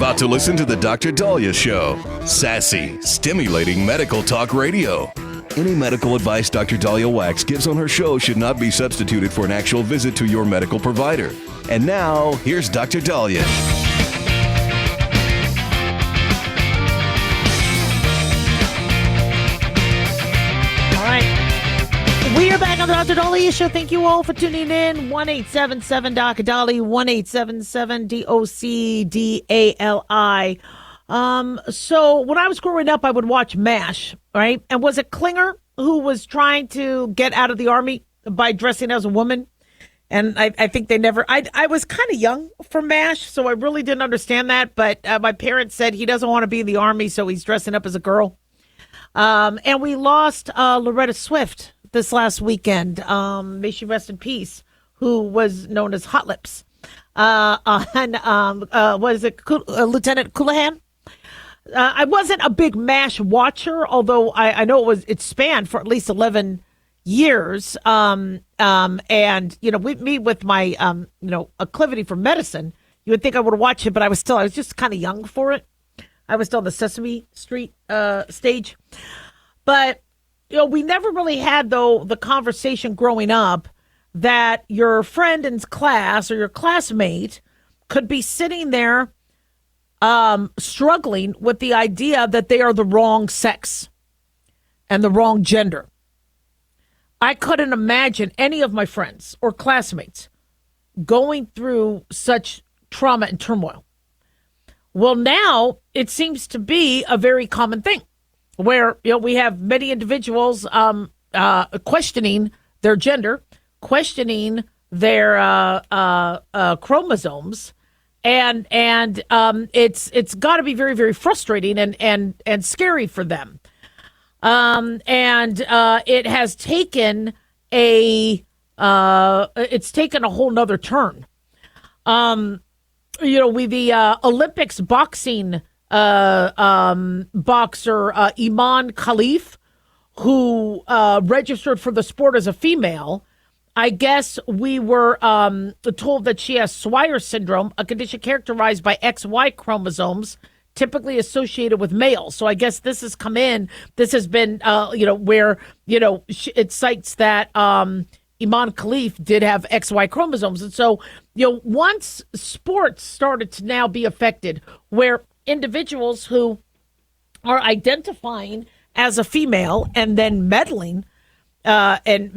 about to listen to the Dr. Daliah Show. Sassy, stimulating medical talk radio. Any medical advice Dr. Daliah Wax gives on her show should not be substituted for an actual visit to your medical provider. And now, here's Dr. Daliah. All right. We are back on the Dr. Daliah Show. Thank you all for tuning in. 1-877-Dr. Daliah, 1-877-DOCDALI. So when I was growing up, I would watch MASH, right? And was it Klinger who was trying to get out of the Army by dressing as a woman? And I think they never, I was kind of young for MASH, so I really didn't understand that. But my parents said he doesn't want to be in the Army, so he's dressing up as a girl. And we lost Loretta Swift this last weekend. May she rest in peace, who was known as Hot Lips. And was it Lieutenant Coulihan? I wasn't a big MASH watcher, although I know it spanned for at least 11 years. And, me with my, acclivity for medicine, you would think I would watch it, but I was just kind of young for it. I was still on the Sesame Street stage. But, we never really had, though, the conversation growing up that your friend in class or your classmate could be sitting there struggling with the idea that they are the wrong sex and the wrong gender. I couldn't imagine any of my friends or classmates going through such trauma and turmoil. Well, now it seems to be a very common thing where we have many individuals questioning their gender, questioning their chromosomes, and it's got to be very, very frustrating and scary for them. It has taken a whole nother turn. With the Olympics boxing boxer Iman Khalif, who registered for the sport as a female. I guess we were told that she has Swyer syndrome, a condition characterized by XY chromosomes, typically associated with males. So I guess this has come in. This has been, where, it cites that Iman Khalif did have XY chromosomes. And so, once sports started to now be affected, where individuals who are identifying as a female and then meddling, in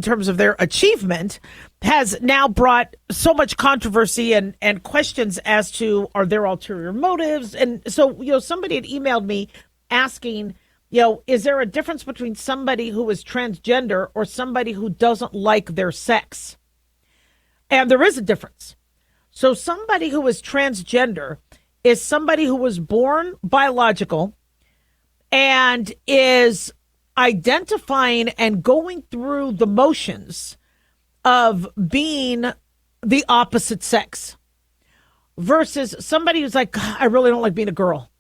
terms of their achievement, has now brought so much controversy and questions as to, are there ulterior motives? And so, somebody had emailed me asking, is there a difference between somebody who is transgender or somebody who doesn't like their sex? And there is a difference. So somebody who is transgender is somebody who was born biological and is identifying and going through the motions of being the opposite sex, versus somebody who's like, I really don't like being a girl.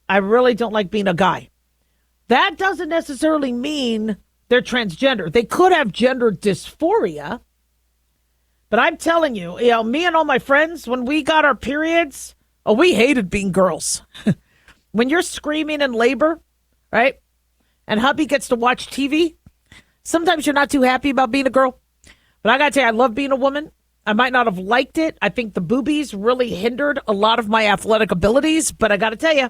I really don't like being a guy. That doesn't necessarily mean they're transgender. They could have gender dysphoria. But I'm telling you, me and all my friends, when we got our periods, we hated being girls. When you're screaming in labor, right? And hubby gets to watch TV, sometimes you're not too happy about being a girl. But I got to tell you, I love being a woman. I might not have liked it. I think the boobies really hindered a lot of my athletic abilities. But I got to tell you,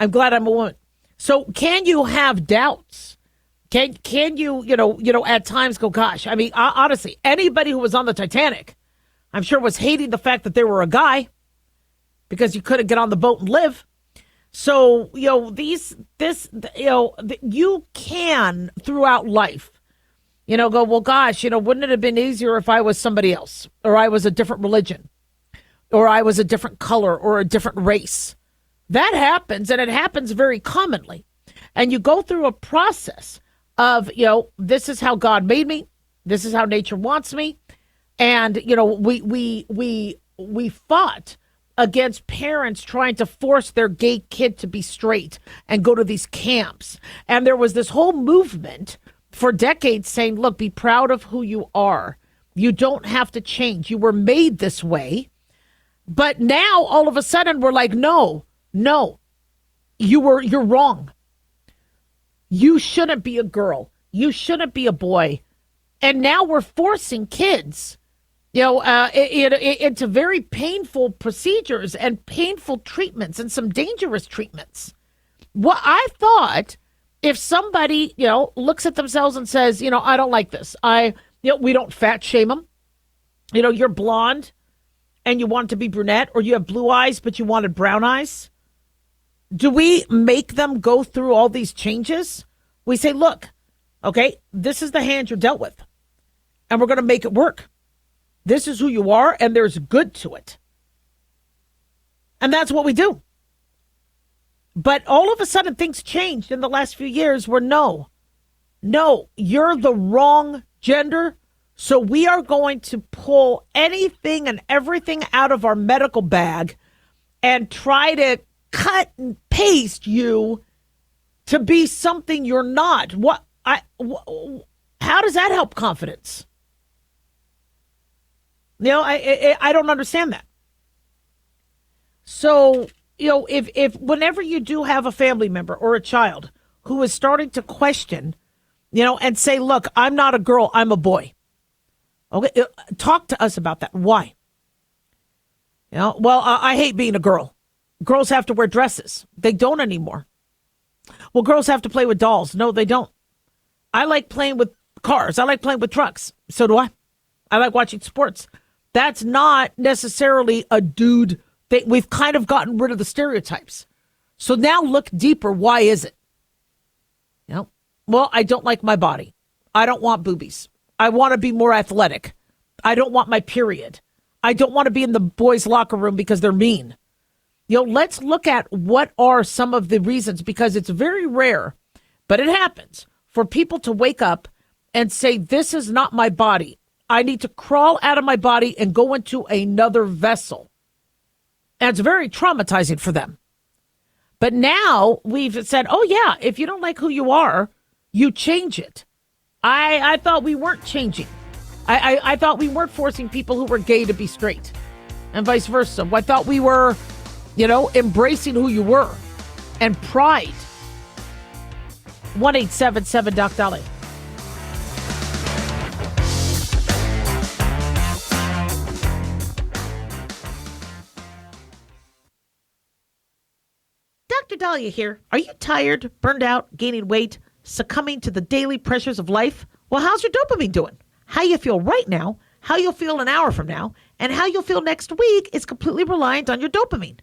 I'm glad I'm a woman. So can you have doubts? Can you, at times go, gosh, I mean, honestly, anybody who was on the Titanic, I'm sure was hating the fact that they were a guy because you couldn't get on the boat and live. So, you can throughout life, go, well, gosh, wouldn't it have been easier if I was somebody else, or I was a different religion, or I was a different color or a different race? That happens, and it happens very commonly. And you go through a process of, this is how God made me. This is how nature wants me. And, we fought against parents trying to force their gay kid to be straight and go to these camps. And there was this whole movement for decades saying, look, be proud of who you are. You don't have to change. You were made this way. But now all of a sudden we're like, no, you're wrong. You shouldn't be a girl. You shouldn't be a boy. And now we're forcing kids, into very painful procedures and painful treatments and some dangerous treatments. What I thought, if somebody, looks at themselves and says, I don't like this. We don't fat shame them. You're blonde and you want to be brunette, or you have blue eyes, but you wanted brown eyes. Do we make them go through all these changes? We say, look, okay, this is the hand you're dealt with, and we're going to make it work. This is who you are, and there's good to it. And that's what we do. But all of a sudden, things changed in the last few years where no, you're the wrong gender, so we are going to pull anything and everything out of our medical bag and try to cut and paste you to be something you're not. How does that help confidence? I don't understand that. So, if whenever you do have a family member or a child who is starting to question, and say, look, I'm not a girl, I'm a boy. Okay, talk to us about that. Why? I hate being a girl. Girls have to wear dresses. They don't anymore. Well, girls have to play with dolls. No, they don't. I like playing with cars. I like playing with trucks. So do I. I like watching sports. That's not necessarily a dude thing. We've kind of gotten rid of the stereotypes. So now look deeper. Why is it? Well, I don't like my body. I don't want boobies. I want to be more athletic. I don't want my period. I don't want to be in the boys' locker room because they're mean. Let's look at what are some of the reasons, because it's very rare, but it happens for people to wake up and say, this is not my body. I need to crawl out of my body and go into another vessel. And it's very traumatizing for them. But now we've said, oh, yeah, if you don't like who you are, you change it. I thought we weren't changing. I thought we weren't forcing people who were gay to be straight and vice versa. I thought we were, embracing who you were and pride. 1-877-DOC-DALIAH. Dr. Daliah here. Are you tired, burned out, gaining weight, succumbing to the daily pressures of life? Well, how's your dopamine doing? How you feel right now, how you'll feel an hour from now, and how you'll feel next week is completely reliant on your dopamine.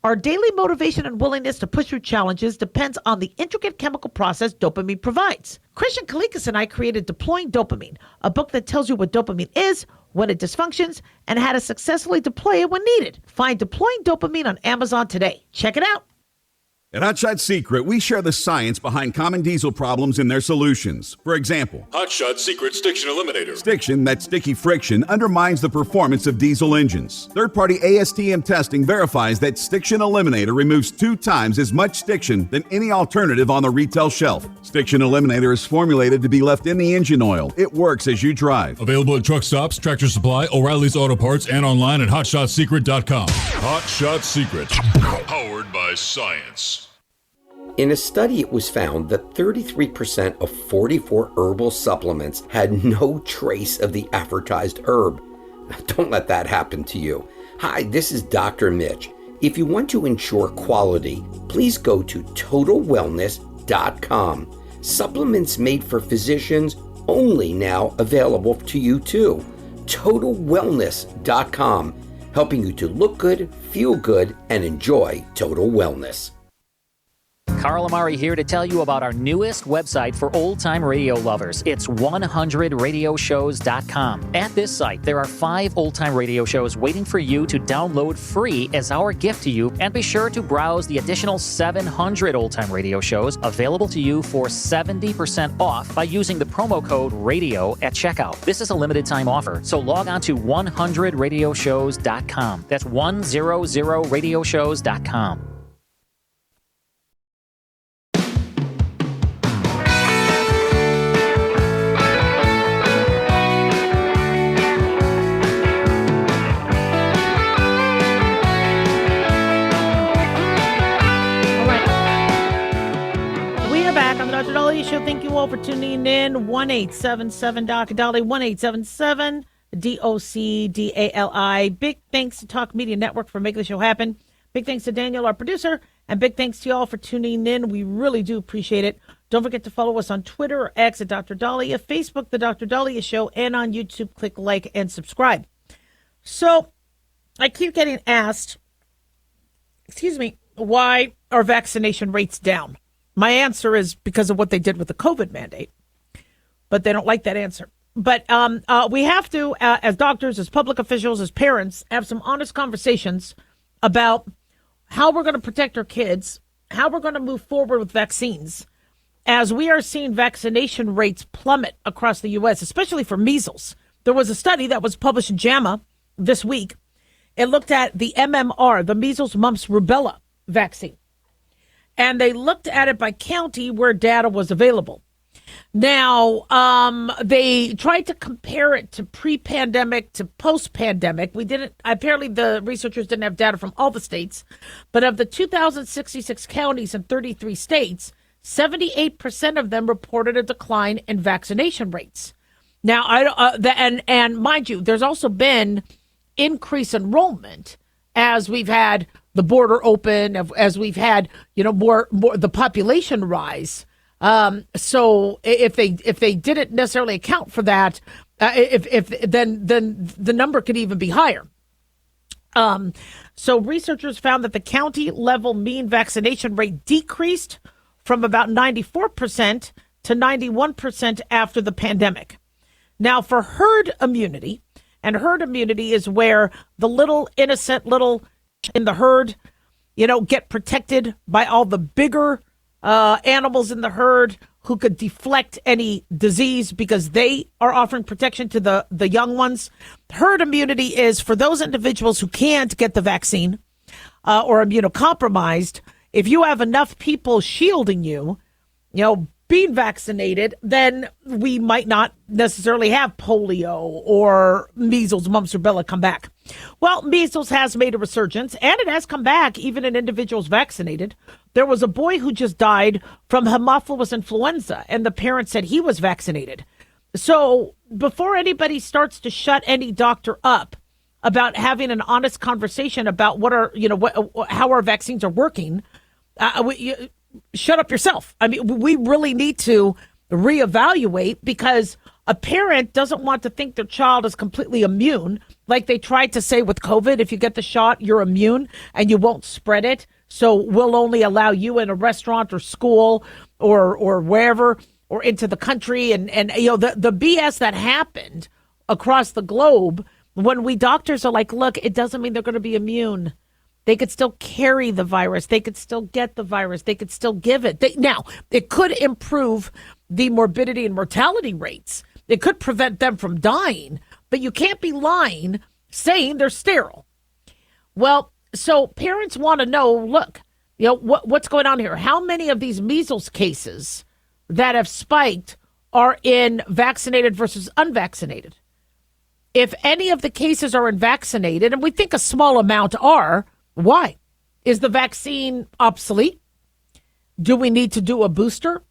Our daily motivation and willingness to push through challenges depends on the intricate chemical process dopamine provides. Christian Kalikas and I created Deploying Dopamine, a book that tells you what dopamine is, when it dysfunctions, and how to successfully deploy it when needed. Find Deploying Dopamine on Amazon today. Check it out. At Hotshot Secret, we share the science behind common diesel problems and their solutions. For example, Hotshot Secret Stiction Eliminator. Stiction, that sticky friction, undermines the performance of diesel engines. Third-party ASTM testing verifies that Stiction Eliminator removes 2 times as much stiction than any alternative on the retail shelf. Stiction Eliminator is formulated to be left in the engine oil. It works as you drive. Available at truck stops, Tractor Supply, O'Reilly's Auto Parts, and online at HotShotSecret.com. Hotshot Secret. Powered by science. In a study, it was found that 33% of 44 herbal supplements had no trace of the advertised herb. Don't let that happen to you. Hi, this is Dr. Mitch. If you want to ensure quality, please go to TotalWellness.com. Supplements made for physicians, only now available to you too. TotalWellness.com, helping you to look good, feel good, and enjoy total wellness. Carl Amari here to tell you about our newest website for old-time radio lovers. It's 100radioshows.com. At this site, there are 5 old-time radio shows waiting for you to download free as our gift to you, and be sure to browse the additional 700 old-time radio shows available to you for 70% off by using the promo code RADIO at checkout. This is a limited-time offer, so log on to 100radioshows.com. That's 100radioshows.com. Dr. Daliah Show. Thank you all for tuning in. 1-877-Dr. Daliah, 1-877-DOCDALI. Big thanks to Talk Media Network for making the show happen. Big thanks to Daniel, our producer, and big thanks to you all for tuning in. We really do appreciate it. Don't forget to follow us on Twitter or X at Dr. Daliah, Facebook, The Dr. Daliah Show, and on YouTube. Click like and subscribe. So I keep getting asked, why are vaccination rates down? My answer is because of what they did with the COVID mandate, but they don't like that answer. But we have to, as doctors, as public officials, as parents, have some honest conversations about how we're going to protect our kids, how we're going to move forward with vaccines, as we are seeing vaccination rates plummet across the U.S., especially for measles. There was a study that was published in JAMA this week. It looked at the MMR, the measles, mumps, rubella vaccine. And they looked at it by county where data was available. Now, they tried to compare it to pre-pandemic to post-pandemic. Apparently the researchers didn't have data from all the states, but of the 2,066 counties in 33 states, 78% of them reported a decline in vaccination rates. Now, and mind you, there's also been increased enrollment as we've had the border open, as we've had, more the population rise. So if they didn't necessarily account for that, then the number could even be higher. So researchers found that the county level mean vaccination rate decreased from about 94% to 91% after the pandemic. Now, for herd immunity, and herd immunity is where the little innocent little in the herd, get protected by all the bigger animals in the herd who could deflect any disease because they are offering protection to the young ones. Herd immunity is for those individuals who can't get the vaccine or immunocompromised. If you have enough people shielding you, being vaccinated, then we might not necessarily have polio or measles, mumps, rubella come back. Well, measles has made a resurgence, and it has come back even in individuals vaccinated. There was a boy who just died from Haemophilus influenza, and the parents said he was vaccinated. So before anybody starts to shut any doctor up about having an honest conversation about how our vaccines are working, shut up yourself. I mean, we really need to reevaluate because a parent doesn't want to think their child is completely immune. Like they tried to say with COVID, if you get the shot, you're immune and you won't spread it. So we'll only allow you in a restaurant or school or wherever or into the country. And the BS that happened across the globe when we doctors are like, look, it doesn't mean they're going to be immune. They could still carry the virus. They could still get the virus. They could still give it. Now, it could improve the morbidity and mortality rates. It could prevent them from dying, but you can't be lying saying they're sterile. Well, so parents want to know, look, what's going on here? How many of these measles cases that have spiked are in vaccinated versus unvaccinated? If any of the cases are in vaccinated, and we think a small amount are, why? Is the vaccine obsolete? Do we need to do a booster?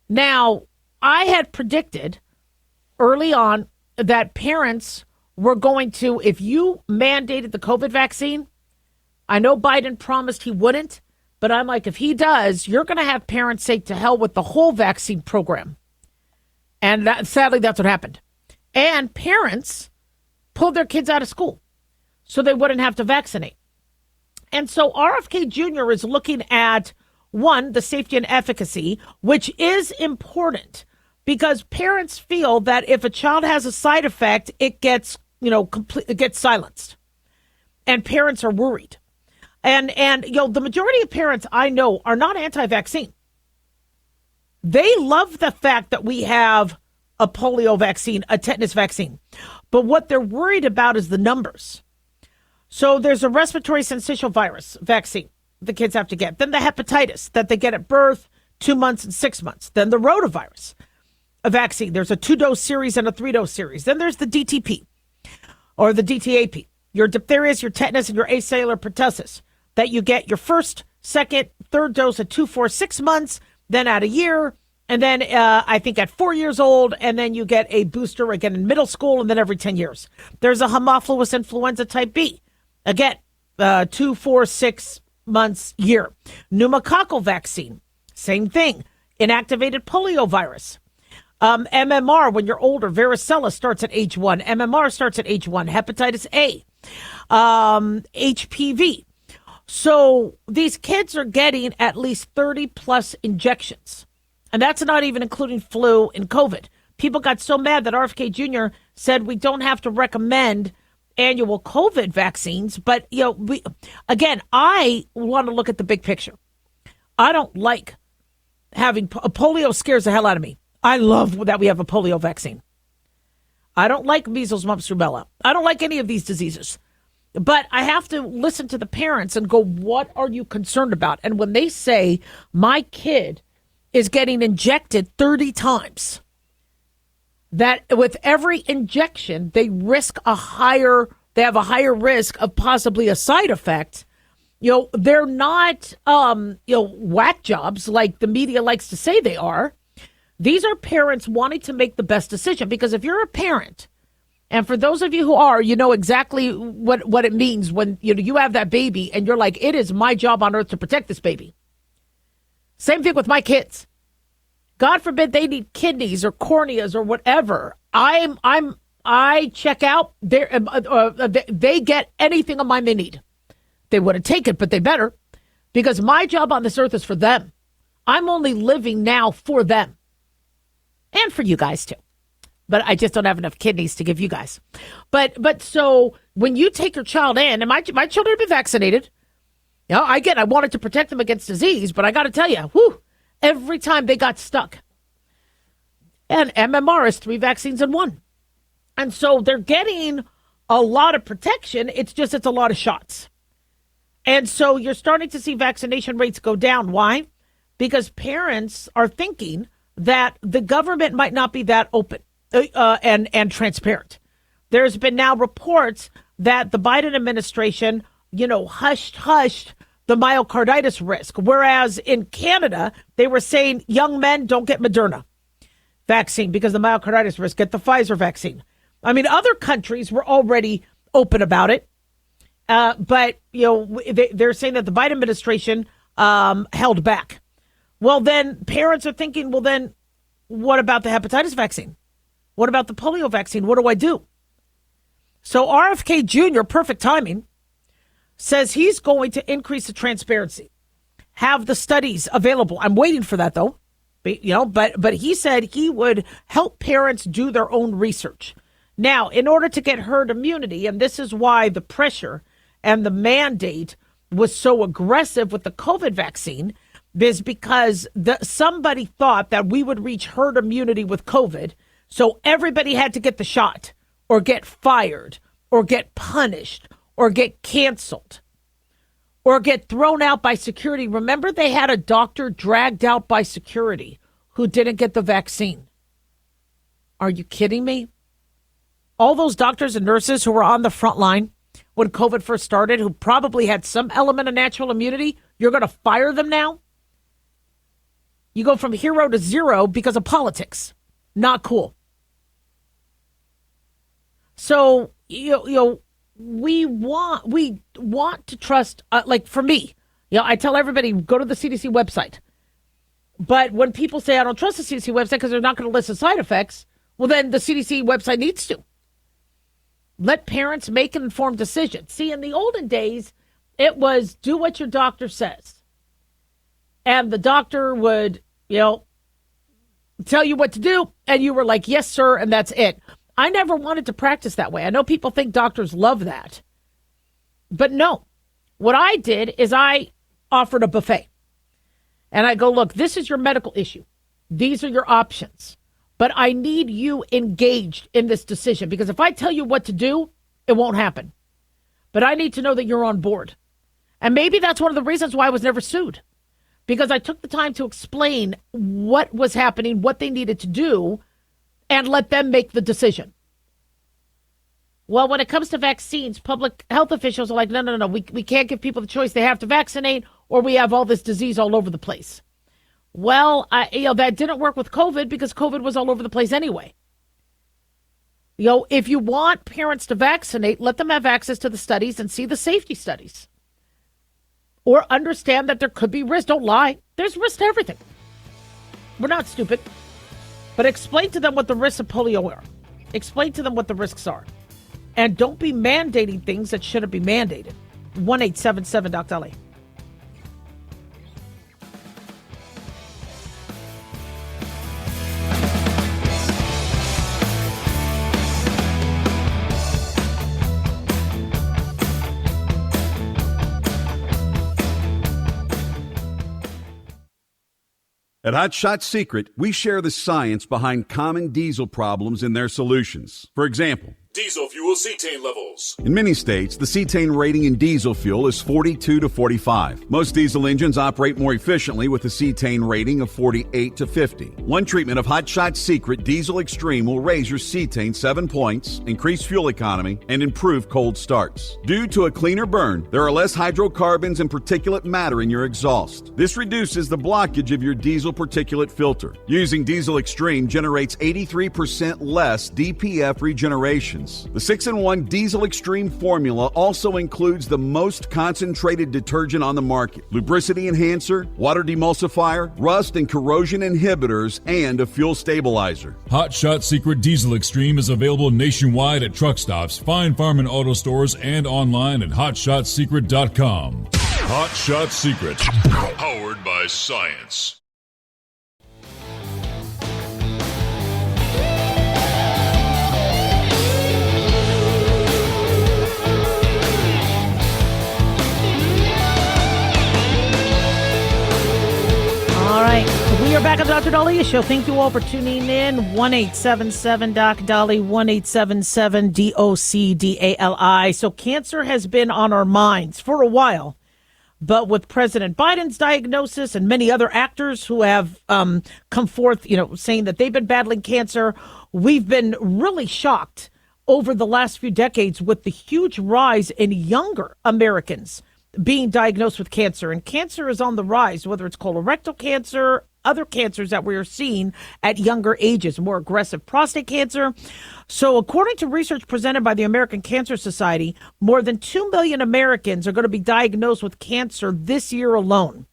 Now, I had predicted early on that parents were going to, if you mandated the COVID vaccine, I know Biden promised he wouldn't, but I'm like, if he does, you're going to have parents say to hell with the whole vaccine program. And sadly, that's what happened. And parents pulled their kids out of school so they wouldn't have to vaccinate. And so RFK Jr. is looking at, one, the safety and efficacy, which is important because parents feel that if a child has a side effect, it gets, it gets silenced. And parents are worried. And the majority of parents I know are not anti-vaccine. They love the fact that we have a polio vaccine, a tetanus vaccine. But what they're worried about is the numbers. So there's a respiratory syncytial virus vaccine the kids have to get. Then the hepatitis that they get at birth, 2 months and 6 months. Then the rotavirus vaccine. There's a 2-dose series and a 3-dose series. Then there's the DTP or the DTAP. Your diphtheria, your tetanus, and your acellular pertussis that you get your first, second, third dose at 2, 4, 6 months. then at a year, and then I think at 4 years old, and then you get a booster again in middle school, and then every 10 years. There's a Haemophilus influenza type B. Again, 2, 4, 6 months, year. Pneumococcal vaccine, same thing. Inactivated poliovirus. MMR, when you're older, varicella starts at age 1. MMR starts at age 1. Hepatitis A. HPV. So these kids are getting at least 30 plus injections. And that's not even including flu and COVID. People got so mad that RFK Jr. said we don't have to recommend annual COVID vaccines. But, again, I want to look at the big picture. I don't like having polio scares the hell out of me. I love that we have a polio vaccine. I don't like measles, mumps, rubella. I don't like any of these diseases. But I have to listen to the parents and go, what are you concerned about? And when they say my kid is getting injected 30 times, that with every injection, they have a higher risk of possibly a side effect. They're not, whack jobs like the media likes to say they are. These are parents wanting to make the best decision, because if you're a parent, and for those of you who are, you know exactly what it means when you have that baby and you're like, it is my job on earth to protect this baby. Same thing with my kids. God forbid they need kidneys or corneas or whatever. I check out. They get anything of mine they need. They wouldn't take it, but they better, because my job on this earth is for them. I'm only living now for them and for you guys too. But I just don't have enough kidneys to give you guys. But so when you take your child in, and my children have been vaccinated. I wanted to protect them against disease, but I got to tell you, every time they got stuck. And MMR is 3 vaccines in 1. And so they're getting a lot of protection. It's a lot of shots. And so you're starting to see vaccination rates go down. Why? Because parents are thinking that the government might not be that open and transparent. There's been now reports that the Biden administration, hushed the myocarditis risk, whereas in Canada, they were saying young men don't get Moderna vaccine because of the myocarditis risk, get the Pfizer vaccine. I mean, other countries were already open about it. But, they're saying that the Biden administration held back. Well, then parents are thinking, well, then what about the hepatitis vaccine? What about the polio vaccine? What do I do? So RFK Jr., perfect timing, says he's going to increase the transparency, have the studies available. I'm waiting for that, though. But he said he would help parents do their own research. Now, in order to get herd immunity, and this is why the pressure and the mandate was so aggressive with the COVID vaccine, is because somebody thought that we would reach herd immunity with COVID, so everybody had to get the shot or get fired or get punished or get canceled or get thrown out by security. Remember, they had a doctor dragged out by security who didn't get the vaccine. Are you kidding me? All those doctors and nurses who were on the front line when COVID first started, who probably had some element of natural immunity, you're going to fire them now? You go from hero to zero because of politics. Not cool. So, we want to trust, like for me, I tell everybody, go to the CDC website. But when people say, I don't trust the CDC website because they're not going to list the side effects, well, then the CDC website needs to. Let parents make an informed decision. See, in the olden days, it was do what your doctor says. And the doctor would, tell you what to do. And you were like, yes, sir. And that's it. I never wanted to practice that way. I know people think doctors love that. But no. What I did is I offered a buffet. And I go, look, this is your medical issue. These are your options. But I need you engaged in this decision, because if I tell you what to do, it won't happen. But I need to know that you're on board. And maybe that's one of the reasons why I was never sued, because I took the time to explain what was happening, what they needed to do, and let them make the decision. Well, when it comes to vaccines, public health officials are like, no. We can't give people the choice. They have to vaccinate, or we have all this disease all over the place. Well, that didn't work with COVID because COVID was all over the place anyway. If you want parents to vaccinate, let them have access to the studies and see the safety studies. Or understand that there could be risk. Don't lie. There's risk to everything. We're not stupid. But explain to them what the risks of polio are. Explain to them what the risks are. And don't be mandating things that shouldn't be mandated. 1-877-Doc-Daliah. At Hot Shot Secret, we share the science behind common diesel problems and their solutions. For example, Diesel fuel cetane levels. in many states, the cetane rating in diesel fuel is 42 to 45. Most diesel engines operate more efficiently with a cetane rating of 48 to 50. One treatment of Hot Shot Secret Diesel Extreme will raise your cetane 7 points, increase fuel economy, and improve cold starts. Due to a cleaner burn, there are less hydrocarbons and particulate matter in your exhaust. This reduces the blockage of your diesel particulate filter. Using Diesel Extreme generates 83% less DPF regeneration. The 6-in-1 Diesel Extreme formula also includes the most concentrated detergent on the market, lubricity enhancer, water demulsifier, rust and corrosion inhibitors, and a fuel stabilizer. Hot Shot Secret Diesel Extreme is available nationwide at truck stops, fine farm and auto stores, and online at hotshotsecret.com. Hot Shot Secret, powered by science. All right. We are back on the Dr. Daliah Show. Thank you all for tuning in. 1-877-Doc-Dali, 1-877-DOC-DALI. So cancer has been on our minds for a while. But with President Biden's diagnosis and many other actors who have come forth, saying that they've been battling cancer, we've been really shocked over the last few decades with the huge rise in younger Americans being diagnosed with cancer. And cancer is on the rise, whether it's colorectal cancer, other cancers that we are seeing at younger ages, more aggressive prostate cancer. So according to research presented by the American Cancer Society, more than 2 million Americans are going to be diagnosed with cancer this year alone.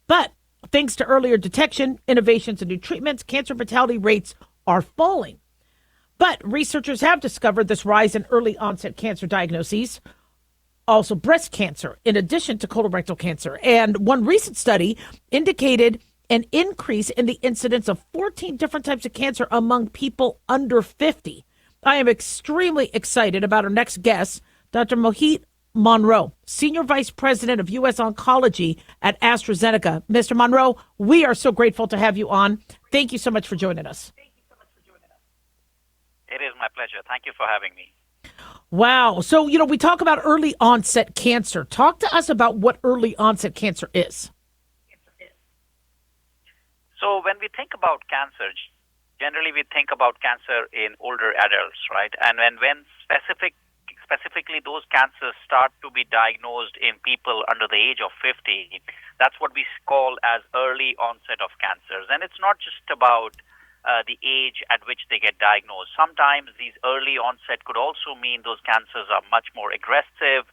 But thanks to earlier detection, innovations, and new treatments, cancer fatality rates are falling. But researchers have discovered this rise in early onset cancer diagnoses, also breast cancer, in addition to colorectal cancer. And one recent study indicated an increase in the incidence of 14 different types of cancer among people under 50. I am extremely excited about our next guest, Dr. Mohit Monroe, Senior Vice President of U.S. Oncology at AstraZeneca. Mr. Monroe, we are so grateful to have you on. Thank you so much for joining us. It is my pleasure. Thank you for having me. Wow. So, we talk about early onset cancer. Talk to us about what early onset cancer is. So when we think about cancer, generally we think about cancer in older adults, right? And when specifically those cancers start to be diagnosed in people under the age of 50, that's what we call as early onset of cancers. And it's not just about the age at which they get diagnosed. Sometimes these early onset could also mean those cancers are much more aggressive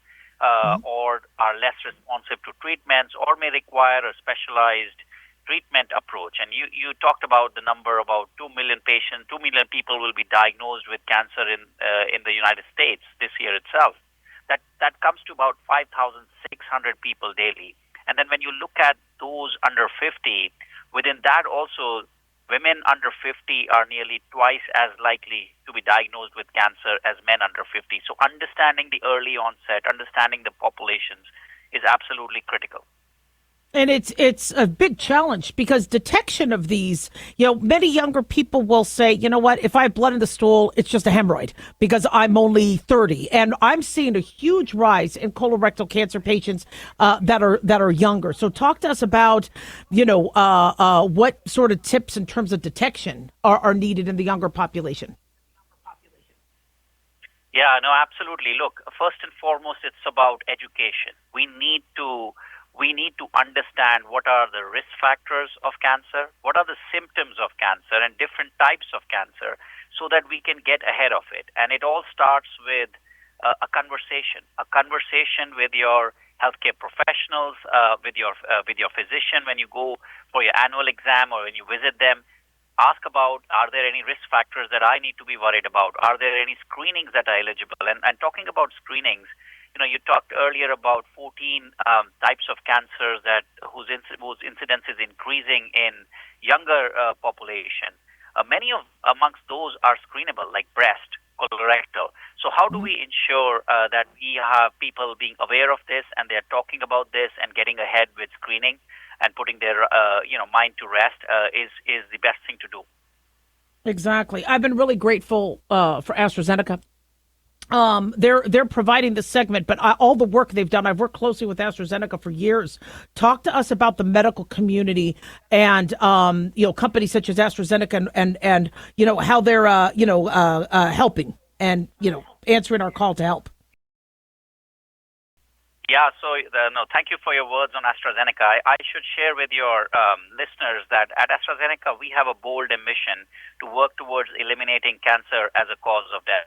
or are less responsive to treatments or may require a specialized treatment approach. And you talked about the number, about 2 million patients, 2 million people will be diagnosed with cancer in the United States this year itself. That comes to about 5,600 people daily. And then when you look at those under 50, within that also, women under 50 are nearly twice as likely to be diagnosed with cancer as men under 50. So understanding the early onset, understanding the populations is absolutely critical. And it's a big challenge because detection of these, many younger people will say, you know what, if I have blood in the stool, it's just a hemorrhoid because I'm only 30. And I'm seeing a huge rise in colorectal cancer patients that are younger. So talk to us about, what sort of tips in terms of detection are needed in the younger population. Yeah, no, absolutely. Look, first and foremost, it's about education. We need to we need to understand what are the risk factors of cancer, what are the symptoms of cancer, and different types of cancer, so that we can get ahead of it. And it all starts with a conversation with your healthcare professionals, with your physician when you go for your annual exam or when you visit them. Ask about, are there any risk factors that I need to be worried about? Are there any screenings that are eligible? And talking about screenings, you talked earlier about 14 types of cancers whose incidence is increasing in younger population. Many amongst those are screenable, like breast, colorectal. So how do we ensure that we have people being aware of this and they're talking about this and getting ahead with screening and putting their mind to rest is the best thing to do. Exactly. I've been really grateful for AstraZeneca. They're providing this segment, but all the work they've done, I've worked closely with AstraZeneca for years. Talk to us about the medical community and companies such as AstraZeneca and how they're helping and answering our call to help. Yeah, so thank you for your words on AstraZeneca. I should share with your listeners that at AstraZeneca, we have a bold mission to work towards eliminating cancer as a cause of death.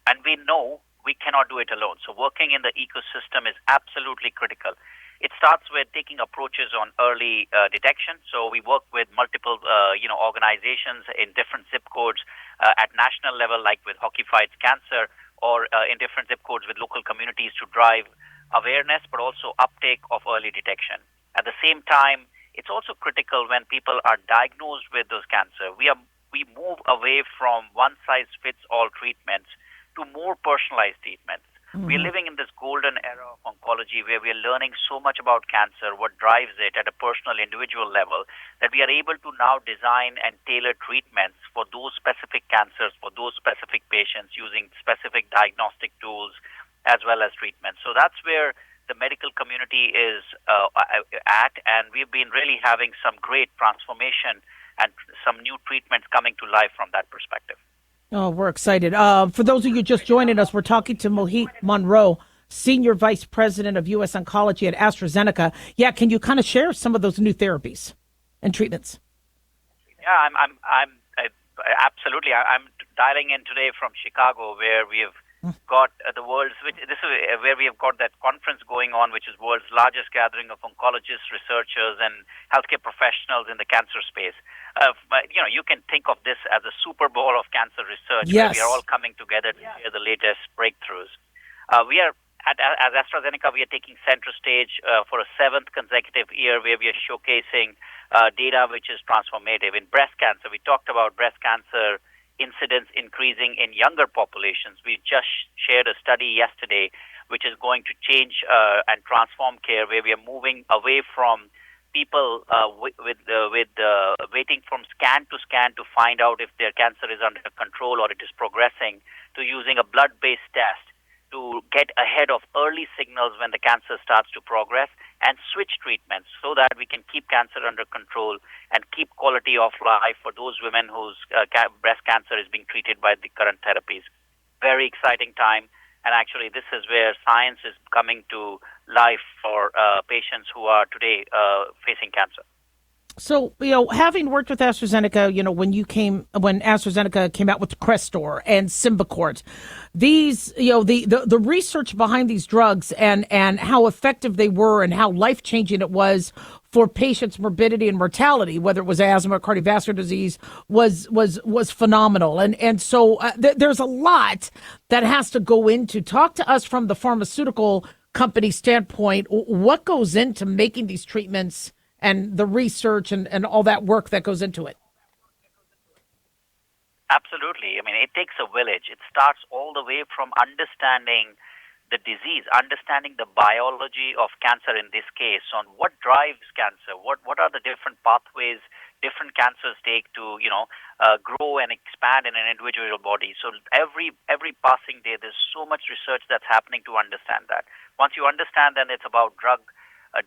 And we know we cannot do it alone. So working in the ecosystem is absolutely critical. It starts with taking approaches on early detection. So we work with multiple organizations in different zip codes at national level, like with Hockey Fights Cancer, or in different zip codes with local communities to drive awareness, but also uptake of early detection. At the same time, it's also critical when people are diagnosed with those cancer. We move away from one-size-fits-all treatments to more personalized treatments. Mm-hmm. We're living in this golden era of oncology where we are learning so much about cancer, what drives it at a personal, individual level, that we are able to now design and tailor treatments for those specific cancers, for those specific patients, using specific diagnostic tools as well as treatments. So that's where the medical community is at, and we've been really having some great transformation and some new treatments coming to life from that perspective. Oh, we're excited. For those of you just joining us, we're talking to Mohit Monroe, Senior Vice President of U.S. Oncology at AstraZeneca. Yeah, can you kind of share some of those new therapies and treatments? Yeah, I'm absolutely. I'm dialing in today from Chicago, where we have got this is where we have got that conference going on, which is world's largest gathering of oncologists, researchers, and healthcare professionals in the cancer space. You can think of this as a Super Bowl of cancer research, yes, where we are all coming together to share the latest breakthroughs. We are as AstraZeneca, we are taking center stage for a 7th consecutive year, where we are showcasing data which is transformative. In breast cancer, we talked about breast cancer incidence increasing in younger populations. We just shared a study yesterday which is going to change and transform care, where we are moving away from people waiting from scan to scan to find out if their cancer is under control or it is progressing, to using a blood-based test to get ahead of early signals when the cancer starts to progress, and switch treatments so that we can keep cancer under control and keep quality of life for those women whose breast cancer is being treated by the current therapies. Very exciting time. And actually, this is where science is coming to life for patients who are today facing cancer. So, having worked with AstraZeneca, when AstraZeneca came out with Crestor and Symbicort, these, the research behind these drugs and how effective they were and how life-changing it was for patients' morbidity and mortality, whether it was asthma or cardiovascular disease, was phenomenal. And so there's a lot that has to go into. Talk to us from the pharmaceutical company standpoint. What goes into making these treatments and the research and all that work that goes into it? Absolutely. I mean, it takes a village. It starts all the way from understanding the disease, understanding the biology of cancer in this case, on what drives cancer, what are the different pathways different cancers take to grow and expand in an individual body. So every passing day, there's so much research that's happening to understand that. Once you understand, then it's about drug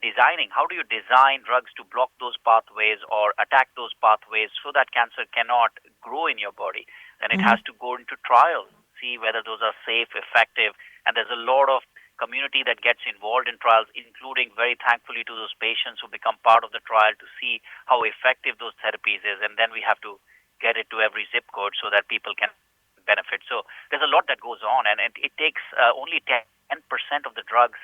designing. How do you design drugs to block those pathways or attack those pathways so that cancer cannot grow in your body? Then it has to go into trials, see whether those are safe, effective, and there's a lot of community that gets involved in trials, including very thankfully to those patients who become part of the trial to see how effective those therapies is. And then we have to get it to every zip code so that people can benefit. So there's a lot that goes on, and it takes only 10% of the drugs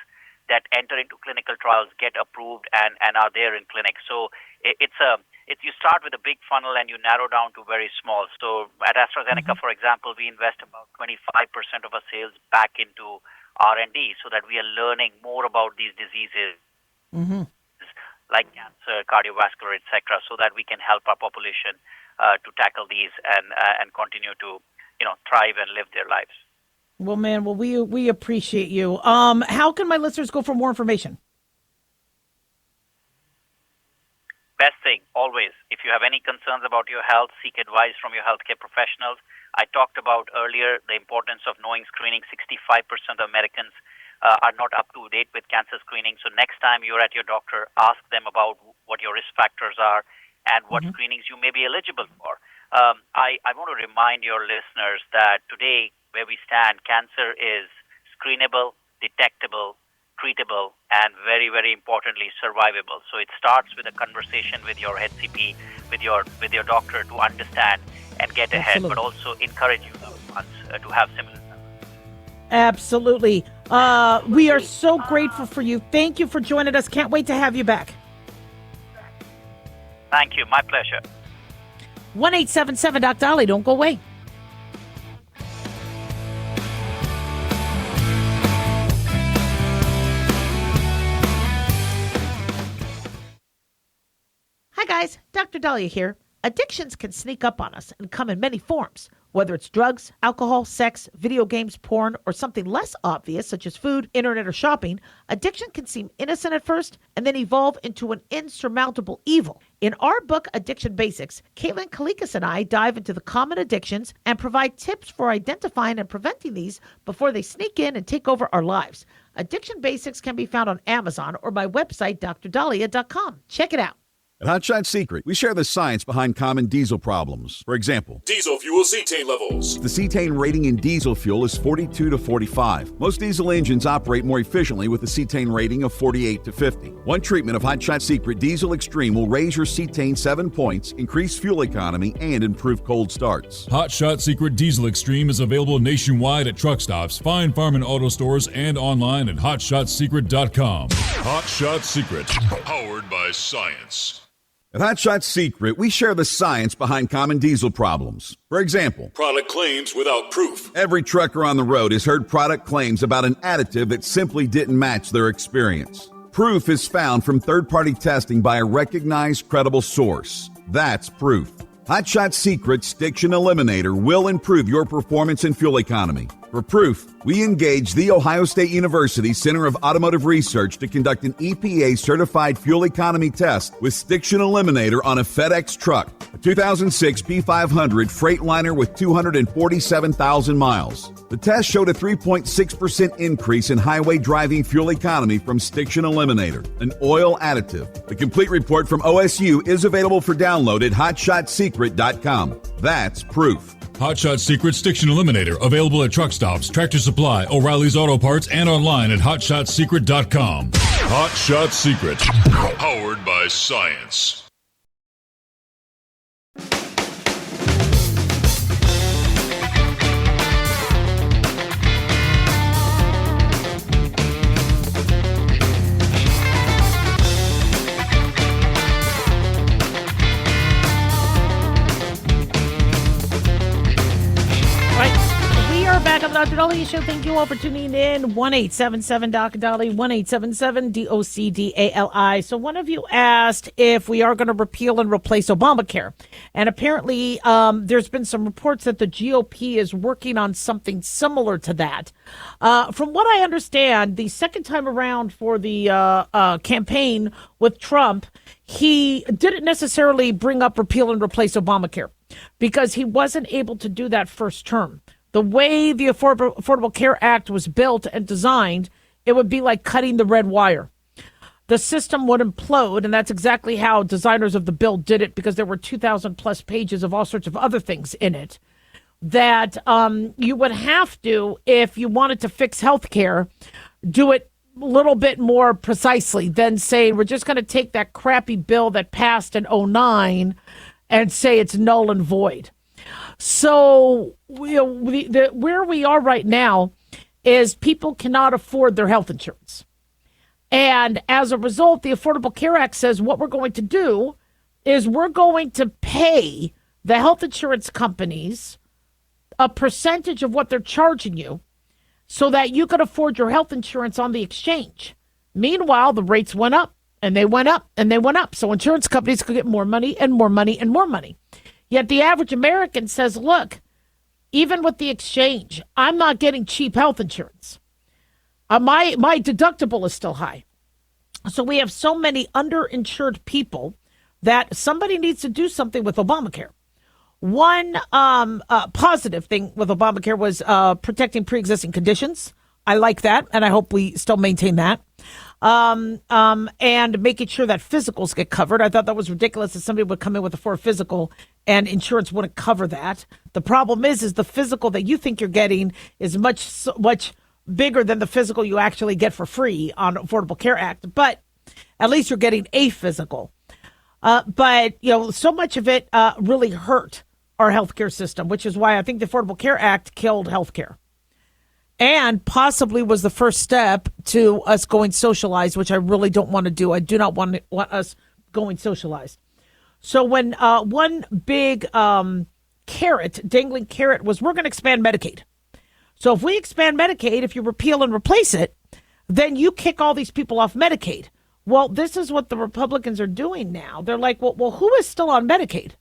that enter into clinical trials get approved and are there in clinics. So it's you start with a big funnel and you narrow down to very small. So at AstraZeneca, for example, we invest about 25% of our sales back into R&D so that we are learning more about these diseases like cancer, cardiovascular, etc., so that we can help our population to tackle these and continue to thrive and live their lives. Well, man, we appreciate you. How can my listeners go for more information? Best thing, always, if you have any concerns about your health, seek advice from your healthcare professionals. I talked about earlier the importance of knowing screening. 65% of Americans are not up to date with cancer screening. So next time you're at your doctor, ask them about what your risk factors are and what screenings you may be eligible for. I want to remind your listeners that today, where we stand, cancer is screenable, detectable, treatable, and very, very importantly, survivable. So it starts with a conversation with your HCP, with your doctor to understand and get ahead, but also encourage you to have similar. Absolutely. We are so grateful for you. Thank you for joining us. Can't wait to have you back. Thank you. My pleasure. 1-877 Dr. Daliah. Don't go away. Hi, guys. Dr. Daliah here. Addictions can sneak up on us and come in many forms. Whether it's drugs, alcohol, sex, video games, porn, or something less obvious, such as food, internet, or shopping, addiction can seem innocent at first and then evolve into an insurmountable evil. In our book, Addiction Basics, Caitlin Kalikas and I dive into the common addictions and provide tips for identifying and preventing these before they sneak in and take over our lives. Addiction Basics can be found on Amazon or my website, drdaliah.com. Check it out. At Hot Shot Secret, we share the science behind common diesel problems. For example, Diesel fuel cetane levels. the cetane rating in diesel fuel is 42 to 45. Most diesel engines operate more efficiently with a cetane rating of 48 to 50. One treatment of Hot Shot Secret Diesel Extreme will raise your cetane 7 points, increase fuel economy, and improve cold starts. Hot Shot Secret Diesel Extreme is available nationwide at truck stops, fine farm and auto stores, and online at hotshotsecret.com. Hot Shot Secret, powered by science. At Hot Shot Secret, we share the science behind common diesel problems. For example, Product claims without proof. every trucker on the road has heard product claims about an additive that simply didn't match their experience. Proof is found from third-party testing by a recognized, credible source. That's proof. Hot Shot Secret Stiction Eliminator will improve your performance and fuel economy. For proof, we engaged the Ohio State University Center of Automotive Research to conduct an EPA-certified fuel economy test with Stiction Eliminator on a FedEx truck, a 2006 P500 Freightliner with 247,000 miles. The test showed a 3.6% increase in highway driving fuel economy from Stiction Eliminator, an oil additive. The complete report from OSU is available for download at hotshotsecret.com. That's proof. Hot Shot Secret Stiction Eliminator, available at truck stops, Tractor Supply, O'Reilly's Auto Parts, and online at hotshotsecret.com. Hot Shot Secret, powered by science. Back on the Dr. Daliah Show. Thank you all for tuning in. 1-877 Dr. Daliah, 1-877 DOCDALI. So one of you asked if we are going to repeal and replace Obamacare. And apparently there's been some reports that the GOP is working on something similar to that. From what I understand, the second time around for the campaign with Trump, he didn't necessarily bring up repeal and replace Obamacare because he wasn't able to do that first term. The way the Affordable Care Act was built and designed, it would be like cutting the red wire. The system would implode, and that's exactly how designers of the bill did it, because there were 2,000 plus pages of all sorts of other things in it that you would have to, if you wanted to fix health care, do it a little bit more precisely than saying we're just going to take that crappy bill that passed in '09 and say it's null and void. So where we are right now is people cannot afford their health insurance. And as a result, the Affordable Care Act says what we're going to do is we're going to pay the health insurance companies a percentage of what they're charging you so that you can afford your health insurance on the exchange. Meanwhile, the rates went up and they went up and they went up. So insurance companies could get more money and more money and more money. Yet the average American says, look, even with the exchange, I'm not getting cheap health insurance. My deductible is still high. So we have so many underinsured people that somebody needs to do something with Obamacare. One positive thing with Obamacare was protecting pre-existing conditions. I like that, and I hope we still maintain that. And making sure that physicals get covered. I thought that was ridiculous that somebody would come in with a for physical and insurance wouldn't cover that. The problem is the physical that you think you're getting is much bigger than the physical you actually get for free on Affordable Care Act. But at least you're getting a physical. But so much of it really hurt our healthcare system, which is why I think the Affordable Care Act killed healthcare. And possibly was the first step to us going socialized, which I really don't want to do. I do not want us going socialized. So when one big dangling carrot was we're going to expand Medicaid. So if we expand Medicaid, if you repeal and replace it, then you kick all these people off Medicaid. Well, this is what the Republicans are doing now. They're like, well, who is still on Medicaid?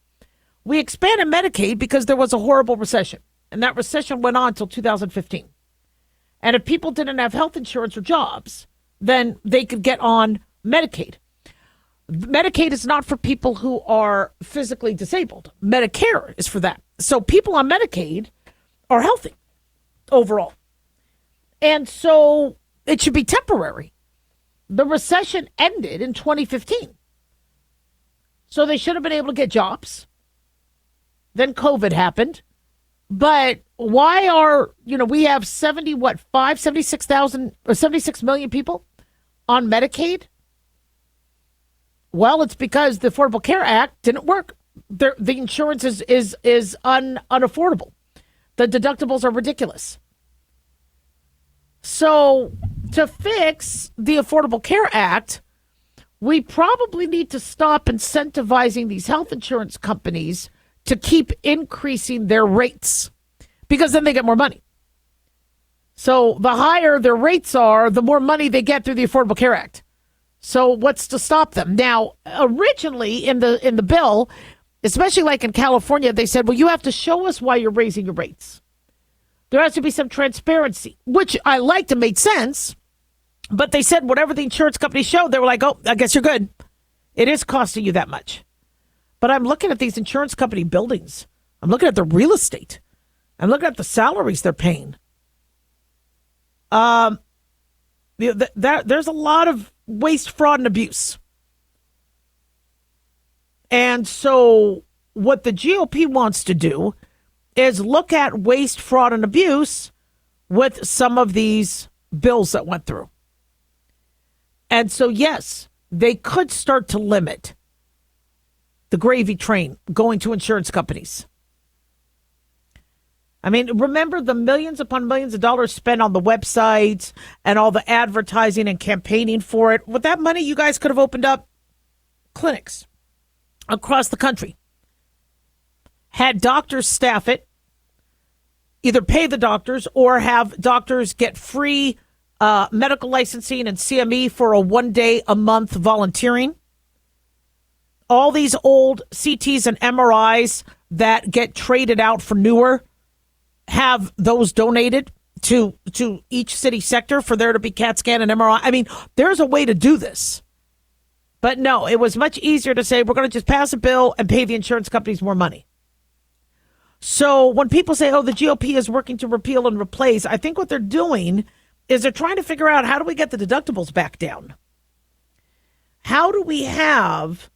We expanded Medicaid because there was a horrible recession. And that recession went on until 2015. And if people didn't have health insurance or jobs, then they could get on Medicaid. Medicaid is not for people who are physically disabled. Medicare is for that. So people on Medicaid are healthy overall. And so it should be temporary. The recession ended in 2015. So they should have been able to get jobs. Then COVID happened. But why are, we have 76 million people on Medicaid? Well, it's because the Affordable Care Act didn't work. The insurance is unaffordable. The deductibles are ridiculous. So to fix the Affordable Care Act, we probably need to stop incentivizing these health insurance companies to keep increasing their rates, because then they get more money. So the higher their rates are, the more money they get through the Affordable Care Act. So what's to stop them? Now, originally in the bill, especially like in California, they said, well, you have to show us why you're raising your rates. There has to be some transparency, which I liked and made sense. But they said whatever the insurance companies showed, they were like, oh, I guess you're good. It is costing you that much. But I'm looking at these insurance company buildings. I'm looking at the real estate. I'm looking at the salaries they're paying. There's a lot of waste, fraud, and abuse. And so what the GOP wants to do is look at waste, fraud, and abuse with some of these bills that went through. And so, yes, they could start to limit the gravy train going to insurance companies. I mean, remember the millions upon millions of dollars spent on the websites and all the advertising and campaigning for it. With that money, you guys could have opened up clinics across the country, had doctors staff it, either pay the doctors or have doctors get free medical licensing and CME for a 1 day a month volunteering. All these old CTs and MRIs that get traded out for newer, have those donated to each city sector for there to be CAT scan and MRI. I mean, there's a way to do this. But no, it was much easier to say we're going to just pass a bill and pay the insurance companies more money. So when people say, oh, the GOP is working to repeal and replace, I think what they're doing is they're trying to figure out how do we get the deductibles back down? How do we have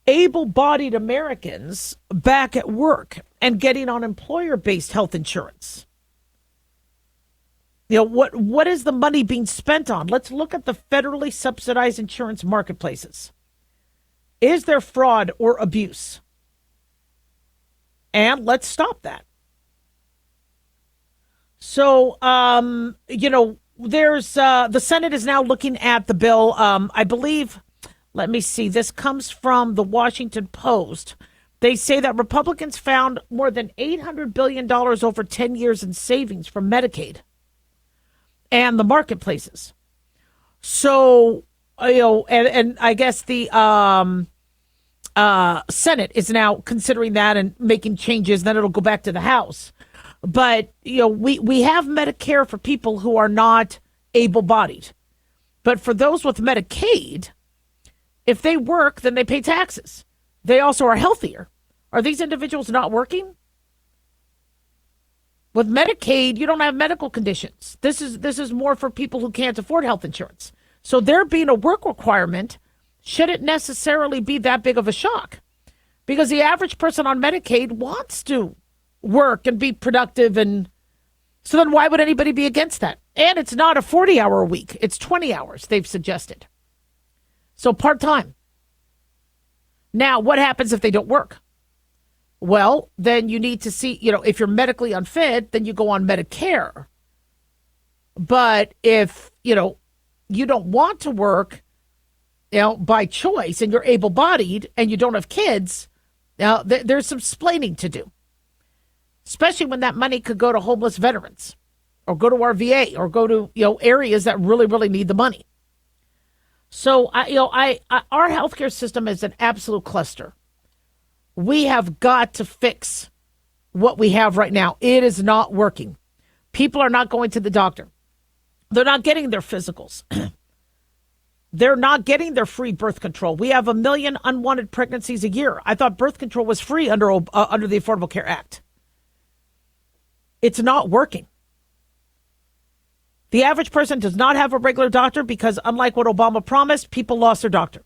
able-bodied Americans back at work and getting on employer-based health insurance? What is the money being spent on? Let's look at the federally subsidized insurance marketplaces. Is there fraud or abuse? And let's stop that. So, there's the Senate is now looking at the bill. I believe, let me see, this comes from the Washington Post. They say that Republicans found more than $800 billion over 10 years in savings from Medicaid and the marketplaces. So, and I guess the Senate is now considering that and making changes. Then it'll go back to the House. But, we have Medicare for people who are not able-bodied. But for those with Medicaid, if they work, then they pay taxes. They also are healthier. Are these individuals not working? With Medicaid, you don't have medical conditions. This is more for people who can't afford health insurance. So there being a work requirement shouldn't necessarily be that big of a shock, because the average person on Medicaid wants to work and be productive. And so then why would anybody be against that? And it's not a 40-hour a week. It's 20 hours, they've suggested. So part-time. Now, what happens if they don't work? Well, then you need to see, if you're medically unfit, then you go on Medicare. But if, you don't want to work, by choice, and you're able-bodied and you don't have kids, now there's some splaining to do, especially when that money could go to homeless veterans or go to our VA or go to, areas that really, really need the money. So, our healthcare system is an absolute cluster. We have got to fix what we have right now. It is not working. People are not going to the doctor. They're not getting their physicals. They're not getting their free birth control. We have 1 million unwanted pregnancies a year. I thought birth control was free under the Affordable Care Act. It's not working. The average person does not have a regular doctor because, unlike what Obama promised, people lost their doctor.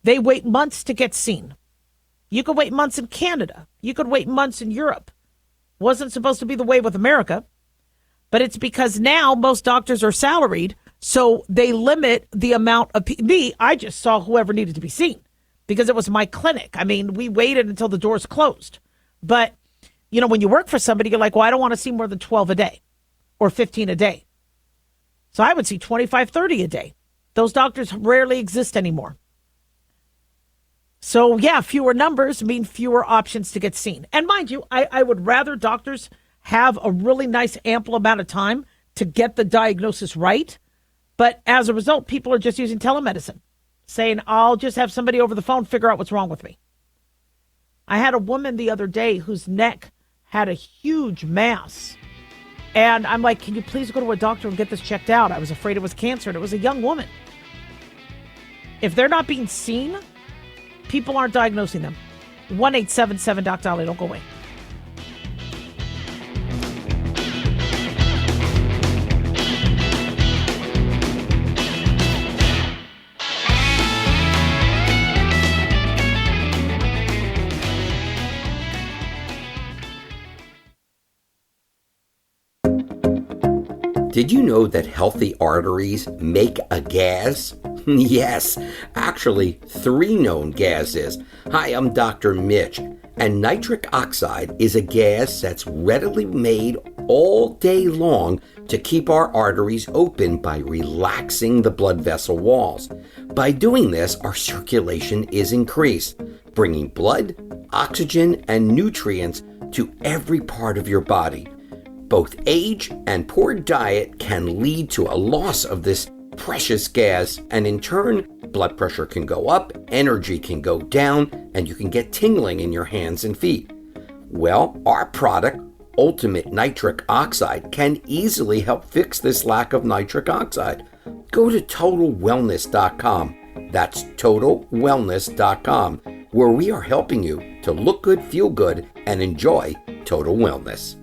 They wait months to get seen. You could wait months in Canada. You could wait months in Europe. Wasn't supposed to be the way with America. But it's because now most doctors are salaried, so they limit the amount of I just saw whoever needed to be seen because it was my clinic. I mean, we waited until the doors closed. But, when you work for somebody, you're like, well, I don't want to see more than 12 a day or 15 a day. So I would see 25, 30 a day. Those doctors rarely exist anymore. So, yeah, fewer numbers mean fewer options to get seen. And mind you, I would rather doctors have a really nice, ample amount of time to get the diagnosis right. But as a result, people are just using telemedicine, saying, I'll just have somebody over the phone figure out what's wrong with me. I had a woman the other day whose neck had a huge mass. And I'm like, can you please go to a doctor and get this checked out? I was afraid it was cancer, and it was a young woman. If they're not being seen, people aren't diagnosing them. 1-877-DOC-DALIAH. Don't go away. Did you know that healthy arteries make a gas? Yes, actually 3 known gases. Hi, I'm Dr. Mitch, and nitric oxide is a gas that's readily made all day long to keep our arteries open by relaxing the blood vessel walls. By doing this, our circulation is increased, bringing blood, oxygen, and nutrients to every part of your body. Both age and poor diet can lead to a loss of this precious gas, and in turn, blood pressure can go up, energy can go down, and you can get tingling in your hands and feet. Well, our product, Ultimate Nitric Oxide, can easily help fix this lack of nitric oxide. Go to TotalWellness.com. That's TotalWellness.com, where we are helping you to look good, feel good, and enjoy total wellness.